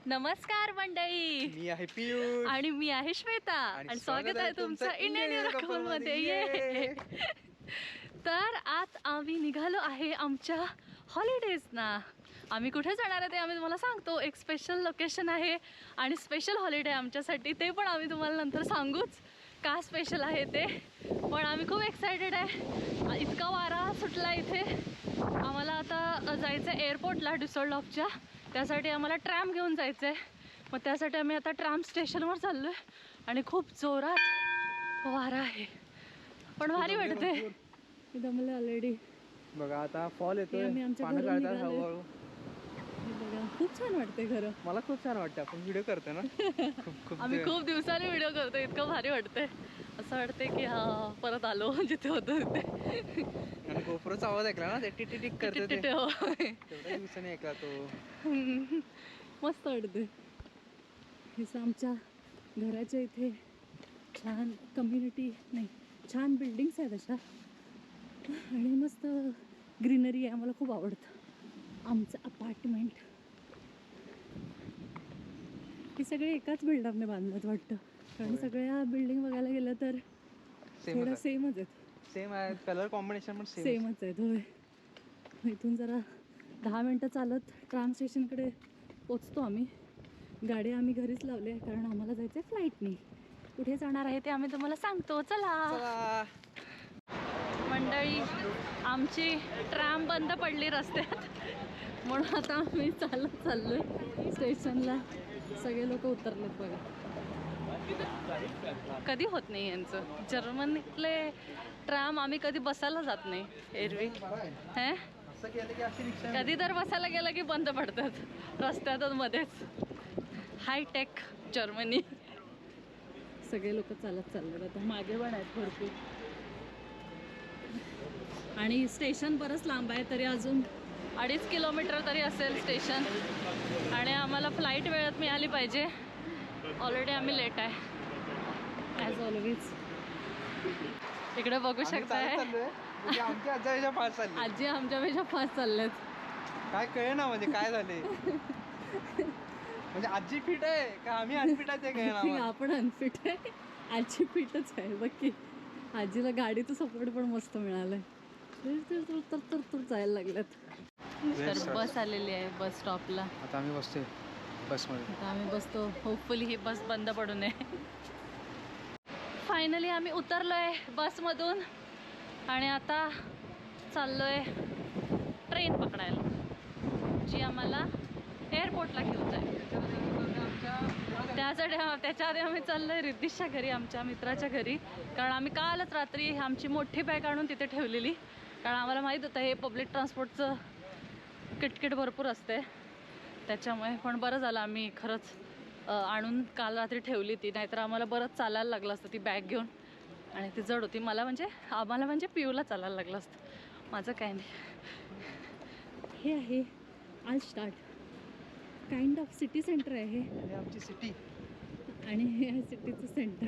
नमस्कार मंडळी, मी आहे पियुष आणि मी आहे श्वेता आणि स्वागत आहे तुमचं इंडियन कपल मध्ये. तर आज आम्ही निघालो आहे आमच्या हॉलिडेज ना. आम्ही कुठे जाणार आहे ते आम्ही तुम्हाला सांगतो. एक स्पेशल लोकेशन आहे आणि स्पेशल हॉलिडे आमच्यासाठी, ते पण आम्ही तुम्हाला नंतर सांगूच का स्पेशल आहे ते. पण आम्ही खूप एक्सायटेड आहे. इतका वारा सुटला इथे. आम्हाला आता जायचं आहे एअरपोर्टला ड्युसलडॉर्फच्या. त्यासाठी आम्हाला ट्रॅम घेऊन जायचं आहे. मग त्यासाठी आम्ही आता ट्रॅम स्टेशनवर चाललो आहे आणि खूप जोरात वारा आहे, पण भारी वाटते. दमले ऑलरेडी. बघा आता फॉल येतोय, पानं गळतात हळूहळू. बघा खूप छान वाटते खरं. मला खूप छान वाटतं. आपण व्हिडिओ करतो ना. आम्ही खूप दिवसांनी व्हिडिओ करतो. इतकं भारी वाटतंय. असं वाटतंय की हा परत आलो जिथे होतो तिथे. आणि गोप्रोचा आवाज ऐकला ना, ते टिक टिक करते ते. तेवढ्या दिवसांनी ऐकला तो. मस्त वाटते. हे आमच्या घराच्या इथे छान कम्युनिटी नाही, छान बिल्डिंग्स आहेत अशा आणि मस्त ग्रीनरी आहे. आम्हाला खूप आवडतं आमचं अपार्टमेंट. हे सगळे एकाच बिल्डरने बांधलं वाटतं, कारण सगळ्या बिल्डिंग बघायला गेलं तर थोडं सेमच आहेत. सेम आहे, कलर कॉम्बिनेशन पण सेमच आहेत. होय. इथून जरा 10 मिनटं चालत ट्राम स्टेशनकडे पोचतो आम्ही. गाडी आम्ही घरीच लावली आहे, कारण आम्हाला जायचं आहे फ्लाईटनी. कुठे जाणार आहे ते आम्ही तुम्हाला सांगतो. चला मंडळी, आमची ट्रॅम बंद पडली रस्त्यात, म्हणून आता आम्ही चालत चाललोय स्टेशनला. सगळे लोक उतरलेत बघा. कधी होत नाही यांचं. जर्मनीतले ट्रॅम आम्ही कधी बसायला जात नाही एरवी. हे कधी तर बसायला गेलं की बंद पडतात रस्त्यातच मध्येच. Hitech Germany. सगळे लोक चालत चालले. आता मागे पण आहेत भरपूर. आणि स्टेशन बरंच लांब आहे, तरी अजून 2.5 किलोमीटर तरी असेल स्टेशन. आणि आम्हाला फ्लाईट वेळेत मिळाली पाहिजे. ऑलरेडी आम्ही लेट आहे ॲज ऑलवेज. इकडे बघू शकताय आजी आमच्यापेक्षा फास्ट चाललेत. काय कळे ना, म्हणजे काय झाले. म्हणजे आजी फिट आहे का आम्ही अनफिट आहे ते कळेना. आपण अनफिट आहे, आजी फिटच आहे. बघ, आजीला गाडीचं सपोर्ट पण मस्त मिळालंय. तर जायला लागल्यात. तर बस आलेली आहे बस स्टॉपला. आता आम्ही बसतोय बसमध्ये. आता आम्ही बसतो. होपफुली ही बस बंद पडू नये. फायनली आम्ही उतरलोय बसमधून आणि आता चाललोय ट्रेन पकडायला, जी आम्हाला एअरपोर्टला घेऊन जाईल. त्याच्या आधी आम्ही चाललोय रिद्धीशच्या घरी, आमच्या मित्राच्या घरी. कारण आम्ही कालच रात्री आमची मोठी बॅग आणून तिथे ठेवलेली, कारण आम्हाला माहीत होतं हे पब्लिक ट्रान्सपोर्टचं किटकिट भरपूर असते त्याच्यामुळे. पण बरं झालं आम्ही खरंच आणून काल रात्री ठेवली ती, नाहीतर आम्हाला बरंच चालायला लागलं असतं ती बॅग घेऊन. आणि ती जड होती. आम्हाला म्हणजे पियूला चालायला लागलं असतं, माझं काय नाही. हे आहे आलस्टाड, काइंड ऑफ सिटी सेंटर आहे हे आमची सिटी. आणि हे आहे सिटीचं सेंटर.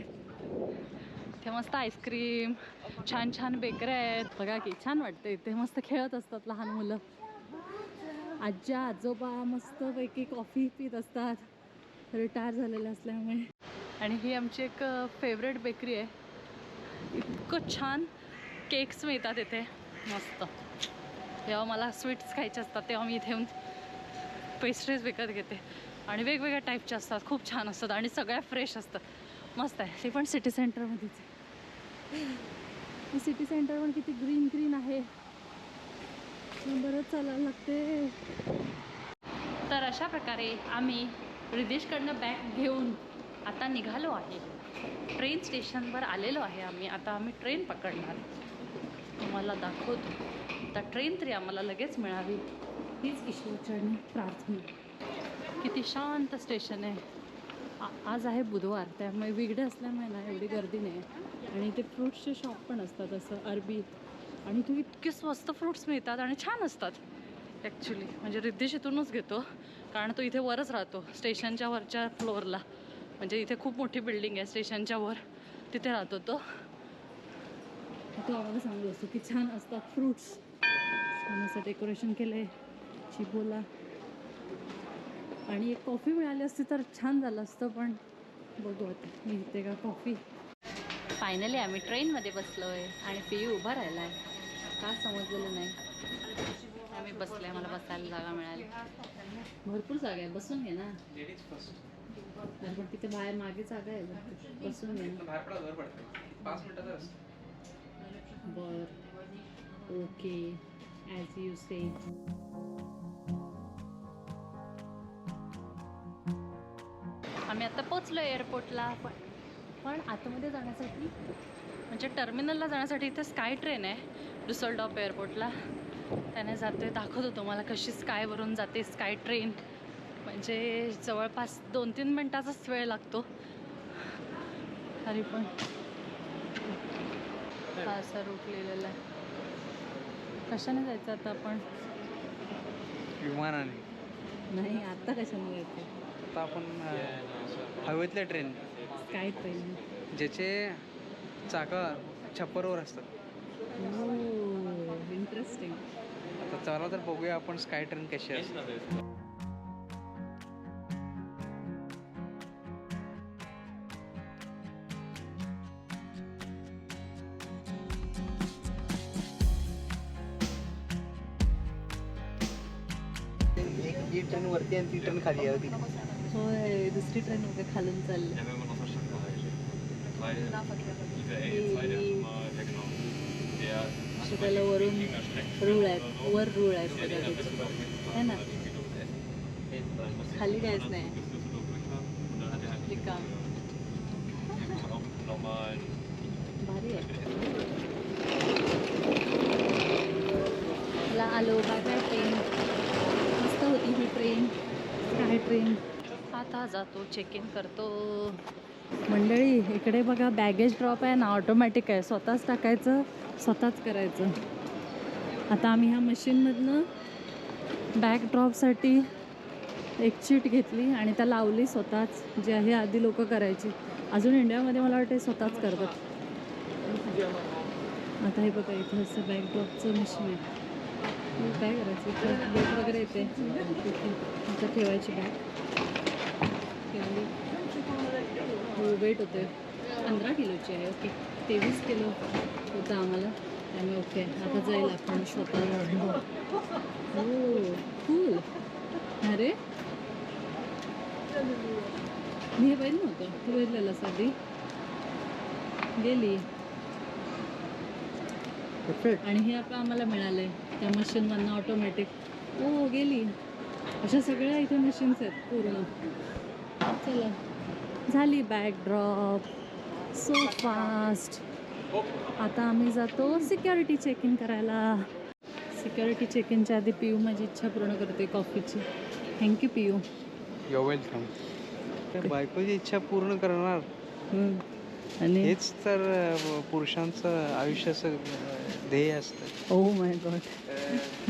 इथे मस्त आईस्क्रीम, छान छान बेकऱ्या आहेत. बघा की छान वाटतं इथे. मस्त खेळत असतात लहान मुलं. आज्या आजोबा मस्तपैकी कॉफी पित असतात, रिटायर झालेले असल्यामुळे. आणि ही आमची एक फेवरेट बेकरी आहे. इतकं छान केक्स मिळतात इथे मस्त. जेव्हा मला स्वीट्स खायचे असतात तेव्हा मी इथे येऊन पेस्ट्रीज विकत घेते. आणि वेगवेगळ्या टाईपच्या असतात, खूप छान असतात आणि सगळ्या फ्रेश असतात. मस्त आहे. ते पण सिटी सेंटरमध्येच आहे. सिटी सेंटर पण किती ग्रीन ग्रीन आहे. बरंच चालायला लागते. तर अशा प्रकारे आम्ही रिद्धीशकडनं बॅग घेऊन आता निघालो आहे. ट्रेन स्टेशनवर आलेलो आहे आम्ही. आता आम्ही ट्रेन पकडणार. तुम्हाला दाखवतो. आता ट्रेन तरी आम्हाला लगेच मिळावी हीच ईश्वरचरणी प्रार्थना. किती शांत स्टेशन आहे. आज आहे बुधवार, त्यामुळे वीकडे असल्यामुळे ना एवढी गर्दी नाही. आणि इथे फ्रूट्सचे शॉप पण असतात, असं अरबी. आणि तू इतके स्वस्त फ्रूट्स मिळतात आणि छान असतात ॲक्च्युली. म्हणजे रिद्धीश इथूनच घेतो, कारण तो इथे वरच राहतो स्टेशनच्या वरच्या फ्लोअरला. म्हणजे इथे खूप मोठी बिल्डिंग आहे स्टेशनच्या वर, तिथे राहतो तो. तो आम्हाला सांगत असतो की छान असतात फ्रूट्स. छान असं डेकोरेशन केलं आहे. चिबोला आणि एक कॉफी मिळाली असती तर छान झालं असतं, पण बघू आता मिळते का कॉफी. फायनली आम्ही ट्रेनमध्ये बसलो आहे आणि पियू उभा राहिला आहे, का समजलेलं नाही. आम्ही बसले, आम्हाला बसायला जागा मिळाली. भरपूर जागा आहे, बसून घे ना. Ladies first. पण तिथे बाहेर मागे जागा आहे, बसून घे ना. बाहेर पडा, वर पडते 5 मिनिटाचा रस्ता. बर, ओके, ॲज यू से. आम्ही आता पोचलो एअरपोर्टला. पण आतमध्ये जाण्यासाठी म्हणजे टर्मिनलला जाण्यासाठी इथे स्काय ट्रेन आहे डुसलडॉर्फ एअरपोर्टला. त्याने जाते, दाखवतो तुम्हाला कशी स्कायवरून जाते स्काय ट्रेन. म्हणजे जवळपास 2-3 मिनटाचाच वेळ लागतो तरी पण. हा असा रूट लिहिलेला आहे. कशाने जायचं आता आपण? विमानाने नाही, आता कशाने जायचं? आता आपण हवेतल्या ट्रेन, स्काय ट्रेन. ज्याचे चाका छप्परवर असतात. इंटरेस्टिंग. आता चला तर बघूया आपण स्काय ट्रेन कशी असते. ही ट्रेन वरती आणि ती ट्रेन खाली आहे. होय, दुसरी ट्रेन वगैरे खालून चालली. Ja, wenn man aus der Stadt erreicht. Weil diese A2, der ist immer, ja genau, der त्याला वरून रूळ आहेत, वर रूळ आहेत सगळ्या bis त्याचे. Düsseldorf है ना? hingefahren, dann musste ich खाली काहीच नाही. bis Düsseldorf durchfahren und dann hat er halt रिकाम. auch normal. भारी आहे. ला आलो, बाय बाय ट्रेन. मस्त होती ही ट्रेन, स्काय ट्रेन. आता जातो, चेक इन करतो. मंडळी इकडे बघा, बॅगेज ड्रॉप आहे ना, ऑटोमॅटिक आहे, स्वतःच टाकायचं, स्वतःच करायचं. आता आम्ही ह्या मशीनमधनं बॅग ड्रॉपसाठी एक चीट घेतली आणि त्या लावली स्वतःच, जे आहे आधी लोक करायची. अजून इंडियामध्ये मला वाटते स्वतःच करतात. आता हे बघा, इथं असं बॅग ड्रॉपचं मशीन आहे. काय करायचं, इथं बेट वगैरे येते, इथं ठेवायची बॅग ठेवली. हो, वेट होते 15 किलोची आहे. ओके, 23 किलो होतं आम्हाला, त्यामुळे ओके. आता जाईल आपण स्वतः. हो, कूल. अरे मी हे बघितलं नव्हतं, तू बघितलेलं साठी गेली. आणि हे आपलं आम्हाला मिळालं आहे त्या मशीनमधनं ऑटोमॅटिक. ओ, गेली. अशा सगळ्या इथे मशीन्स आहेत पूर्ण. चला, झाली बॅग ड्रॉप. So fast. आता आम्ही जातो सिक्युरिटी चेक इन करायला. सिक्युरिटी चेक इनच्या आधी पियू माझी इच्छा पूर्ण करते कॉफीची. थँक्यू पियू. You welcome. बायकोची इच्छा पूर्ण करणार, आणि हेच तर पुरुषांचं आयुष्याचं ध्येय असतं. ओ माय गॉड,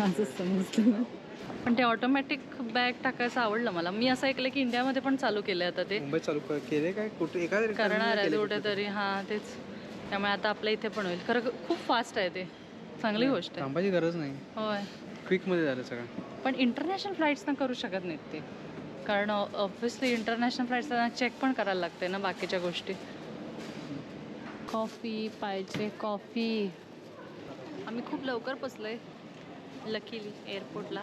असंच समजतं. पण ते ऑटोमॅटिक बॅग टाकायचं आवडलं मला. मी असं ऐकलं की इंडियामध्ये पण चालू केलं आहे आता ते. मुंबईत चालू केले काय, कुठे एखाद्या करणार आहे कुठेतरी. हां, तेच. त्यामुळे आता आपल्या इथे पण होईल. खरं खूप फास्ट आहे ते, चांगली गोष्ट आहे. थांबायची गरज नाही, होय. क्विकमध्ये झालं सगळं. पण इंटरनॅशनल फ्लाईट्सना करू शकत नाहीत ते, कारण ऑब्व्हियसली इंटरनॅशनल फ्लाईट्सना चेक पण करायला लागते ना बाकीच्या गोष्टी. कॉफी पाहिजे, कॉफी. आम्ही खूप लवकर पोचलोय लकीली एअरपोर्टला,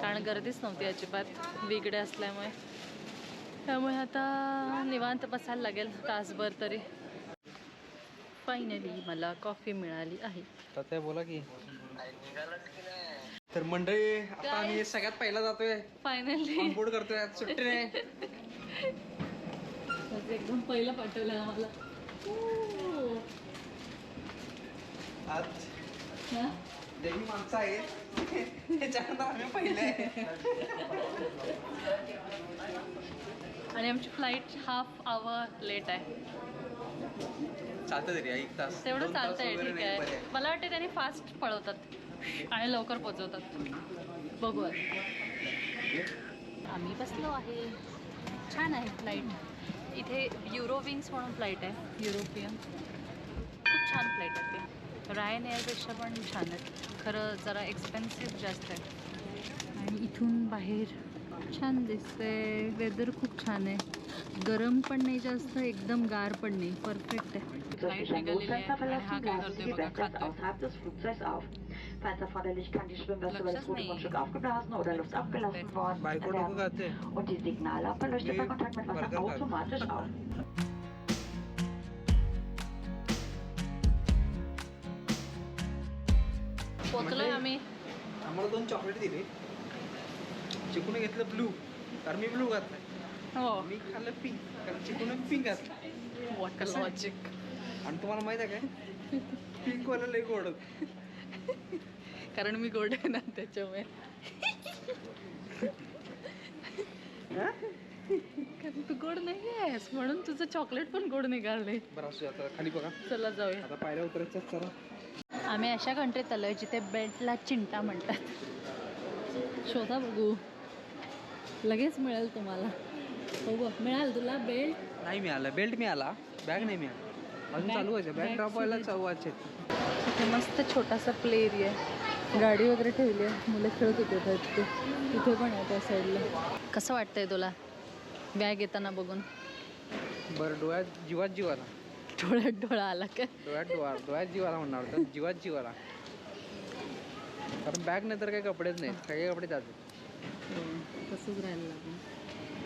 कारण गर्दीच नव्हती अजिबात, वेगळे असल्यामुळे. त्यामुळे आता निवांत बसायला लागेल तासभर तरी. फायनली मला कॉफी मिळाली आहे. तात्या बोला की. तर मंडळी, आता आम्ही सगळ्यात पहिला जातोय, फायनली ऑनबोर्ड करतोय. आज सुट्टी नाही. एकदम पहिलं पाठवलं आम्हाला. आज हां, देवी माणसं आहेत, त्याच्यानंतर आम्ही पहिले आहे. आणि आमची फ्लाईट 1/2 आवर लेट आहे. चालतं तरी 1 तास, तेवढं 2 तास चालतंय, वगैरे ठीक नाही आहे. पर्याय. मला वाटते त्यांनी फास्ट पळवतात आणि लवकर पोचवतात. बघू आता. आम्ही बसलो आहे. छान आहे फ्लाईट. इथे युरोविंग्स म्हणून फ्लाईट आहे, युरोपियन. खूप छान फ्लाईट आहे ते. रायन एअरपेक्षा पण छान आहेत. खरं जरा एक्सपेन्सिव्ह जास्त आहे. आणि इथून बाहेर छान दिसतंय. वेदर खूप छान आहे. गरम पण नाही जास्त, एकदम गार पण नाही. परफेक्ट आहे. Durch ein Notfenster verlassen, blasen Sie die Wendlast außerhalb des Flugzeugs auf. Falls erforderlich, kann die Schwimmweste über das Fotogrundstück aufgeblasen oder Luft abgelassen worden बायको नको खाते. werden. Und die Signallampe leuchtet bei Kontakt mit Wasser Burger खाते. automatisch auf. पोचलोय आम्ही. आम्हाला 2 chocolate दिले. चिकून घेतलं blue, कारण मी blue घातलाय. हो. मी खाल्लं पिंक, कारण चिकून पिंक घातलं. What logic. आणि तुम्हाला माहित आहे काय, पिंक वाला लई गोड होतं. कारण मी गोड आहे ना त्याच्यामुळे. हा? कारण तू गोड नाही आहेस म्हणून तुझं चॉकलेट पण गोड निघाले. बरं असू दे, आता खाली बघा. चला जाऊया. आता पायऱ्या उतरायचं चला. आम्ही अशा कंट्रीत आलोय जिथे बेल्टला चिंटा म्हणतात. शोधा बघू, लगेच मिळेल तुम्हाला. हो बघ, मिळाल तुला बेल्ट. नाही मिळाला, बेल्ट मिळाला, बॅग नाही मिळाला. अजून Bag- चालू व्हायचं. बॅग bag ड्रॉप व्हायला सुरू व्हायचे. इथे मस्त छोटासा प्ले एरिया आहे. गाडी वगैरे ठेवली आहे. मुलं खेळत होते तिथे. तिथे पण आहे त्या साईडला. कसं वाटतंय तुला बॅग येताना बघून? बरं, डोळ्यात जीवात जीवाला, डोळ्यात डोळा आला का? डोळ्यात जीवाला म्हणणार होतं, जीवात जीवाला. कारण बॅग नाही तर काही कपडेच नाहीत, काही कपडे जातात. तसंच राहायला लागून.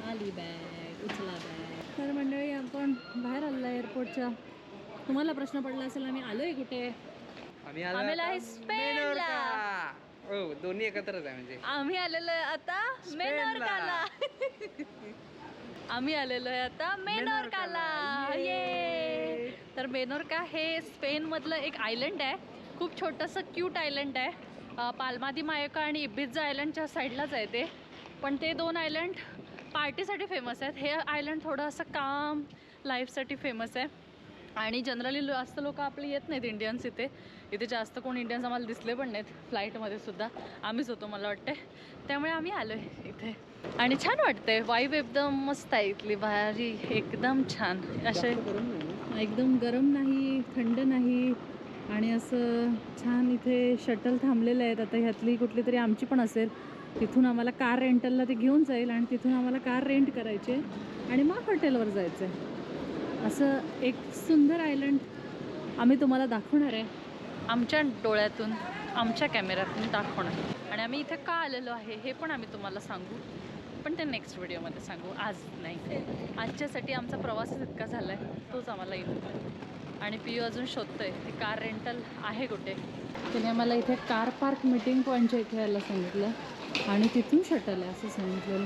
आली बॅग, उचला बॅग. तर मंडळी, आपण बाहेर आलो एअरपोर्टच्या. तुम्हाला प्रश्न पडला असेल आम्ही आलोय कुठे? आम्ही आम्ही आहे स्पेनला. हो, दोन्ही एकत्रच आहे म्हणजे. आम्ही आलेलो आहे आता मेनोर्काला. आम्ही आलेलो आहे आता मेनोर्काला. ये. तर मेनोर्का हे स्पेनमधलं एक आयलंड आहे. खूप छोटंसं क्यूट आयलंड आहे. पाल्मा दी मायोर्का आणि इबिझा आयलंडच्या साईडलाच आहे ते. पण ते 2 आयलंड पार्टीसाठी फेमस आहेत. हे आयलंड थोडं असं काम लाईफसाठी फेमस आहे. आणि जनरली जास्त लोक आपले येत नाहीत इंडियन्स इथे. इथे जास्त कोण इंडियन्स आम्हाला दिसले पण नाहीत. फ्लाईटमध्ये सुद्धा आम्हीच होतो मला वाटते. त्यामुळे आम्ही आलो आहे इथे. आणि छान वाटतंय. वाईब एकदम मस्त आहे इथली. भारी, एकदम छान. असे एकदम गरम नाही, थंड नाही. आणि असं छान इथे शटल थांबलेलं आहेत. आता ह्यातली कुठली तरी आमची पण असेल. तिथून आम्हाला कार रेंटलला ते घेऊन जाईल आणि तिथून आम्हाला कार रेंट करायची आहे आणि मग हॉटेलवर जायचं आहे. असं एक सुंदर आयलंड आम्ही तुम्हाला दाखवणार आहे. आमच्या डोळ्यातून, आमच्या कॅमेऱ्यातून दाखवणार. आणि आम्ही इथे का आलेलो आहे हे पण आम्ही तुम्हाला सांगू. पण ते नेक्स्ट व्हिडिओमध्ये सांगू, आज नाही. आजच्यासाठी आमचा प्रवासच इतका झाला आहे, तोच आम्हाला येतो. आणि पियू अजून शोधतोय ती कार रेंटल आहे कुठे. तिने आम्हाला इथे कार पार्क मीटिंग पॉईंटच्या इथे यायला सांगितलं आणि तिथून शटल आहे असं सांगितलेलं.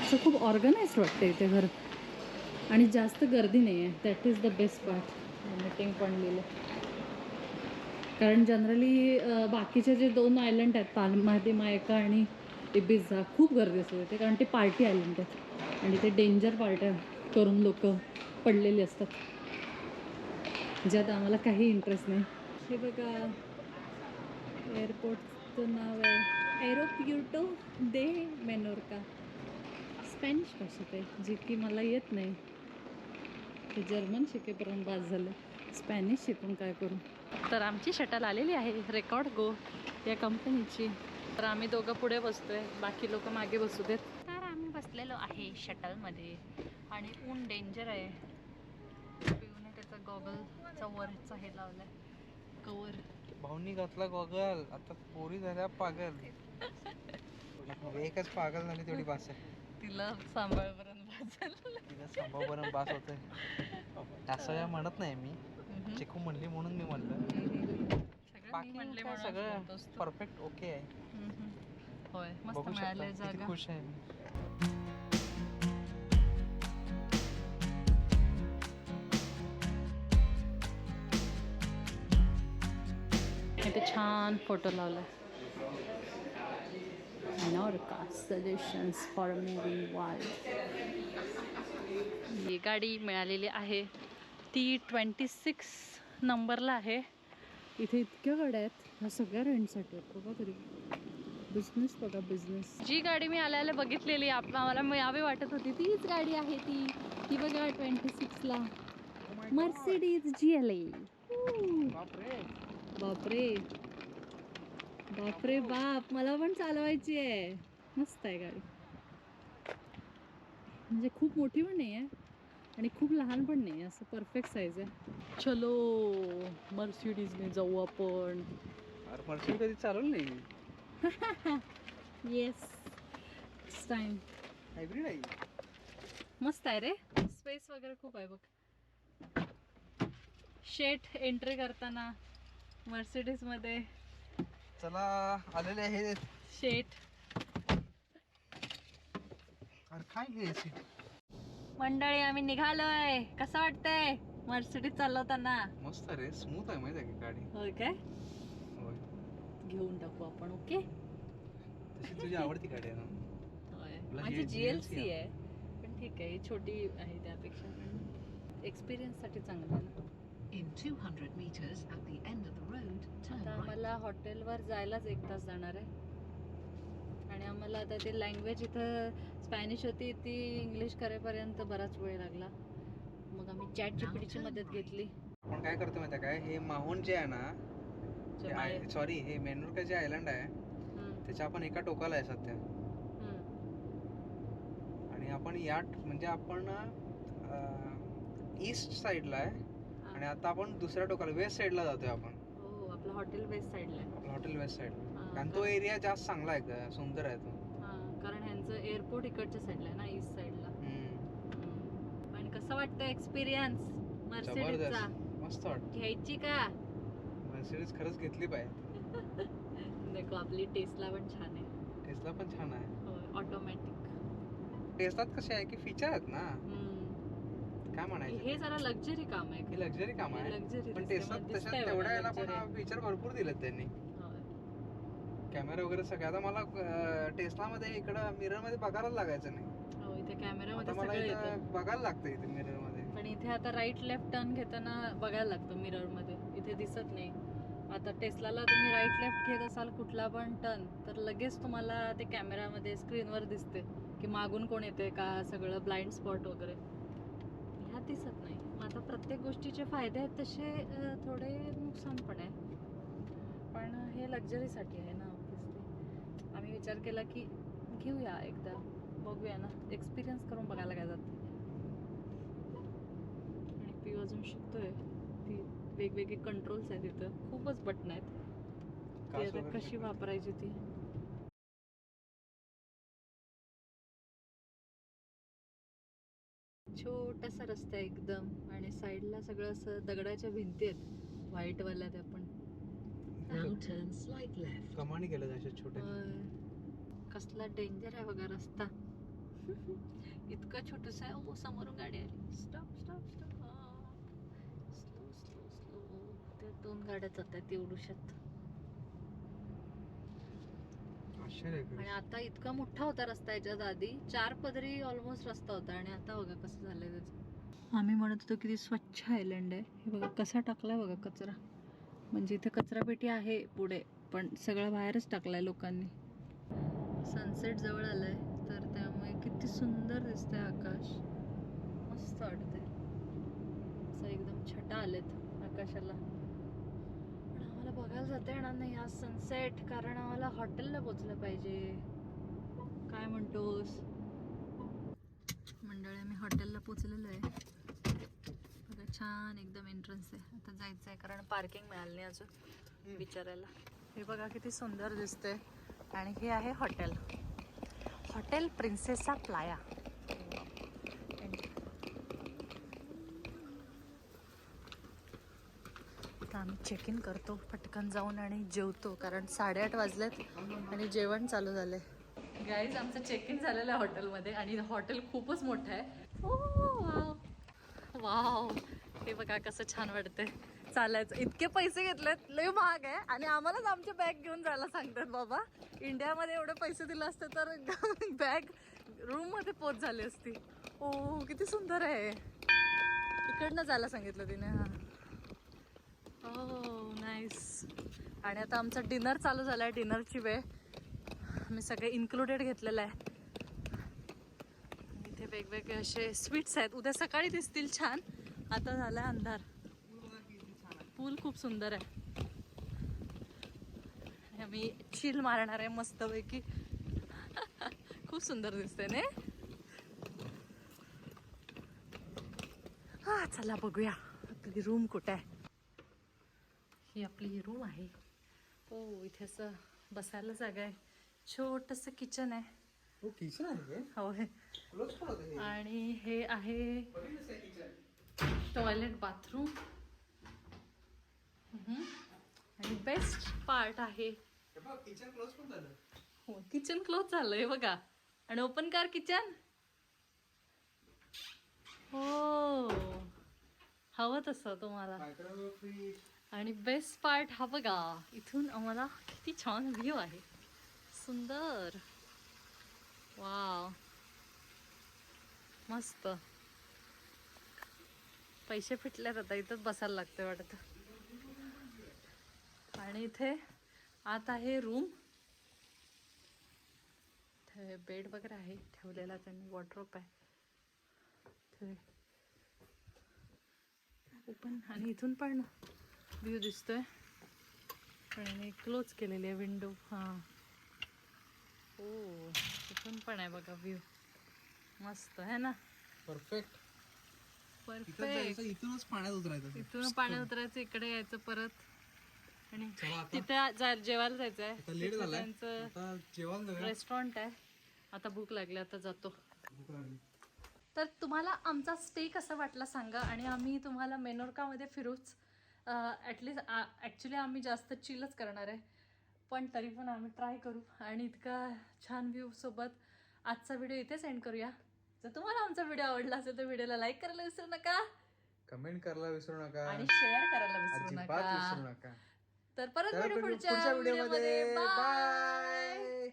असं खूप ऑर्गनाइज्ड वाटतं इथे घर. आणि जास्त गर्दी नाही आहे. That is the best part. Meeting point लिहिलं. कारण जनरली बाकीचे जे 2 आयलंड आहेत, पाल्मा दी मायोर्का आणि इबिझा, खूप गर्दी असते तिथे. कारण ते पार्टी आयलंड आहेत आणि ते डेंजर पार्ट्या करून लोक पडलेली असतात, ज्यात आम्हाला काही इंटरेस्ट नाही. हे बघा, एअरपोर्टचं नाव आहे एरोप्युर्टो दे मेनोर्का. स्पॅनिश भाषेत आहे, जी की मला येत नाही. ते जर्मन शिकेपर्यंत बास झालं, स्पॅनिश शिकून काय करू. तर आमची शटल आलेली आहे, रेकॉर्ड गो या कंपनीची. तर आम्ही दोघं पुढे बसतोय, बाकी लोक मागे बसू देत. तर आम्ही बसलेलो आहे शटलमध्ये आणि ऊन डेंजर आहे. पिऊने त्याचा गॉगलचा वरचा हे लावलाय, कवर. भाऊनी घातला गॉगल. आता पोरी झाल्या पागल. एकच पागल झाली तेवढी बास आहे. तिला सांभाळपर्यंत बास झालं. तिला सांभाळपर्यंत बास होतंय. असं काय म्हणत नाही मी, चिकू म्हणली म्हणून मी म्हणलं. बाकी काय सगळं परफेक्ट ओके आहे. होय, मस्त बघू मिळाले शकता किती जागा. खुश आहे मी. इथे छान फोटो लावलाय. Menorca suggestions for moving wild. ही गाडी मिळालेली आहे, ती 26 नंबरला आहे. इथे इतक्या गाड्या आहेत, ह्या सगळ्या रेंटसाठी आहेत. बघा तरी बिझनेस, बघा बिझनेस. जी गाडी मी आल्याला बघितलेली आम्हाला मिळावी वाटत होती तीच गाडी आहे ती बघा 26ला मर्सिडीज GLA. बापरे बापरे बाप, मला पण चालवायची आहे. मस्त आहे गाडी. म्हणजे खूप मोठी पण नाही आहे आणि खूप लहान पण नाही, असं परफेक्ट साईज आहे. चलो मर्सिडीजने जाऊ आपण. अरे मर्सिडीज कधी चालवलं नाही. Yes time. हायब्रिड आहे. मस्त आहे रे, स्पेस वगैरे खूप आहे बघ. शेट एंट्री करताना मर्सिडीज मध्ये. चला आलेले आहे. शेट अरे काय हे सीट. मंडळी आम्ही निघालोय. कसं वाटतंय मर्सिडीज चालवताना? मस्त रे, स्मूथ आहे माहिती आहे की गाडी. होय काय, होय. घेऊन टाकू आपण. ओके, तशी तुझी आवडती गाडी आहे ना. होय तुला माझी GLC GLC आहे. आहे, पण ठीक आहे, ही छोटी आहे त्यापेक्षा, पण एक्सपिरियन्स साठी चांगलं आहे ना. In 200 meters at the end of the road, turn आता right. आम्हाला हॉटेलवर जायलाच 1 तास जाणार आहे आणि आम्हाला आता ते लँग्वेज इथं स्पॅनिश होती ती इंग्लिश करेपर्यंत बराच वेळ लागला. मग आम्ही चॅट जीपीटीची मदत घेतली. आपण काय करतो माहिती आहे काय, हे माहून जे आहे ना, सॉरी हे मेनूरका जे आयलंड आहे त्याच्या आपण एका टोकाला आहे सध्या. आणि आपण म्हणजे आपण ईस्ट साईडला आहे आणि आता आपण दुसऱ्या टोकाला वेस्ट साईडला जातोय आपण. हो, आपलं हॉटेल वेस्ट साईडला आहे. आपलं हॉटेल वेस्ट साईड. हा, कारण तो एरिया जास्त चांगला आहे का, सुंदर आहे तो. कारण ह्यांचं एअरपोर्ट इकडच्या साईडला आहे ना, ईस्ट साईडला. पण कसं वाटतं एक्सपिरियन्स मर्सिडीजचा? जबरदस्त, मस्त वाटत. घ्यायची का? मर्सिडीज खरंच घेतली पाहिजे. देखो आपली टेस्ला पण छान आहे. टेस्ला पण छान आहे. ऑटोमॅटिक. टेस्लात कसे आहे की फीचर आहेत ना, काय म्हणायचं, हे जरा लक्झरी काम आहे. हे लक्झरी काम आहे. लक्झरी पण टेस्लात तशात तेवढ्या याला पण फीचर भरपूर दिलेत त्यांनी. कॅमेरा वगैरे सगळं. आता मला टेस्लामध्ये इकडं मिरर मध्ये बघायला लागायचं नाही. हो, इथे कॅमेरामध्ये आता मला सगळं इथं येतं. बघायला लागतं इथे मिरर मध्ये. पण इथे आता राईट लेफ्ट टर्न घेताना बघायला लागतं मिरर मध्ये, इथे दिसत नाही. आता टेस्लाला तुम्ही राईट लेफ्ट घेत असाल कुठला पण टर्न, तर लगेच तुम्हाला ते कॅमेरामध्ये स्क्रीनवर दिसते की मागून कोण येते का, सगळं ब्लाइंड स्पॉट वगैरे. ह्यात दिसत नाही. मग आता प्रत्येक गोष्टीचे फायदे आहेत तसे थोडे नुकसान पण आहे. पण हे लक्झरीसाठी आहे ना ऑब्व्हियसली. आम्ही विचार केला की घेऊया एकदा, बघूया ना, एक्सपिरियन्स करून बघायला काय जातं. आणि पी अजून शिकतोय. ती वेगवेगळे कंट्रोल्स आहेत तिथं, खूपच बटन आहेत. ती आता कशी वापरायची ती. छोटासा रस्ता आहे एकदम आणि साईडला सगळं असं दगडाच्या भिंती आहेत व्हाईट वाल्या. त्या पण Now turn slight left. कमानी केलं अशा छोट्या. कसला डेंजर आहे बघा रस्ता. इतकं छोटस आहे. ओ, समोरून गाडी आली. Stop stop stop. Slow slow slow. त्या 2 गाड्या जात आहेत एवढूशात. आणि आता इतका मोठा होता रस्ता. याच्यात आधी 4 पदरी ऑलमोस्ट रस्ता होता आणि आता बघा कसं झालंय त्याचं. आम्ही म्हणत होतो किती स्वच्छ आयलंड आहे. हे बघा कसा टाकलाय बघा कचरा. म्हणजे इथे कचरा पेटी आहे पुढे, पण सगळं बाहेरच टाकलाय लोकांनी. सनसेट जवळ आलाय तर त्यामुळे किती सुंदर दिसतंय आकाश. मस्त वाटतंय. असं एकदम छटा आलेत आकाशाला. पण आम्हाला बघायला जाता येणार नाही आज सनसेट, कारण आम्हाला हॉटेलला पोचलं पाहिजे. काय म्हणतोस? मंडळी आम्ही हॉटेलला पोचलेलो आहे. बघा छान एकदम एंट्रन्स आहे. आता जायचं आहे कारण पार्किंग मिळालं नाही अजून विचारायला. हे बघा किती सुंदर दिसतंय. आणि हे आहे हॉटेल, हॉटेल प्रिन्सेसा प्लाया. आता आम्ही चेक इन करतो पटकन जाऊन आणि जेवतो, कारण 8:30 वाजलेत आणि जेवण चालू झालंय. गाईज आमचं चेक इन झालेलं आहे हॉटेलमध्ये आणि हॉटेल खूपच मोठं आहे. ओ वाव वाव, हे बघा कसं छान वाटतंय. चालायचं. इतके पैसे घेतलेत, लय महाग आहे आणि आम्हालाच आमचे बॅग घेऊन जायला सांगतात. बाबा इंडियामध्ये एवढे पैसे दिले असते तर बॅग रूममध्ये पोच झाली असती. ओ किती सुंदर आहे. इकडनं जायला सांगितलं तिने. हां, ओ नाईस. आणि आता आमचा डिनर चालू झाला आहे. डिनरची वेळ मी सगळे इन्क्लुडेड घेतलेलं आहे. इथे वेगवेगळे असे स्वीट्स आहेत. उद्या सकाळी दिसतील छान. आता झालाय अंधार. पूल खूप सुंदर आहे. आम्ही चिल मारणार आहे मस्तपैकी. खूप सुंदर दिसते ना. चला बघूया आपली रूम कुठे आहे. ही आपली रूम आहे. हो, इथे असं बसायला जागा आहे. छोटंसं किचन आहे. हो किचन आहे होय. क्लोज पण होतं हे. आणि हे आहे बघितलंस काय किचन? Toilet bathroom. आणि बेस्ट पार्ट आहे. हे बघ किचन क्लोज पण झालं. हो, किचन क्लोज झालंय बघा. आणि ओपन कर किचन. हो, हवं तसं तुम्हाला. Microwave fridge. आणि बेस्ट पार्ट हा बघा, इथून आम्हाला किती छान व्ह्यू आहे. सुंदर. वाव, मस्त. पैसे फिटल्यात आता, इथंच बसायला लागतंय वाटतं. आणि इथे आत आहे रूम. इथे बेड वगैरे आहे ठेवलेला त्यांनी. वॉर्डरोब आहे इथे ओपन. आणि इथून पण व्ह्यू दिसतोय. पण क्लोज केलेली आहे विंडो. हां, हो, इथून पण आहे बघा व्ह्यू. मस्त आहे ना. परफेक्ट. परफेक्ट. इथूनच पाण्यात उतरायचं. इथून पाण्यात उतरायचं, इकडे यायचं परत. आणि चला आता. तिथे जेवायला जायचं आता आहे. लेट झालाय. त्यांचं आता जेवण जाऊया. रेस्टॉरंट आहे. आता भूक लागली, आता जातो. भूक लागली. तर तुम्हाला आमचा स्टे कसा वाटला सांगा. आणि आम्ही तुम्हाला मेनोरकामध्ये फिरूच. ॲटलिस्ट ॲक्च्युली आम्ही जास्त चिलच करणार आहे, पण तरी पण आम्ही ट्राय करू. आणि इतका छान व्ह्यूसोबत आजचा व्हिडिओ इथेच एंड करूया. जर तुम्हाला आमचा व्हिडिओ आवडला असेल तर व्हिडिओला लाईक करायला विसरू नका. कमेंट करायला विसरू नका. आणि शेअर करायला विसरू अजिबात विसरू नका. नका. तर परत भेटू पुढच्या व्हिडिओमध्ये. बाय.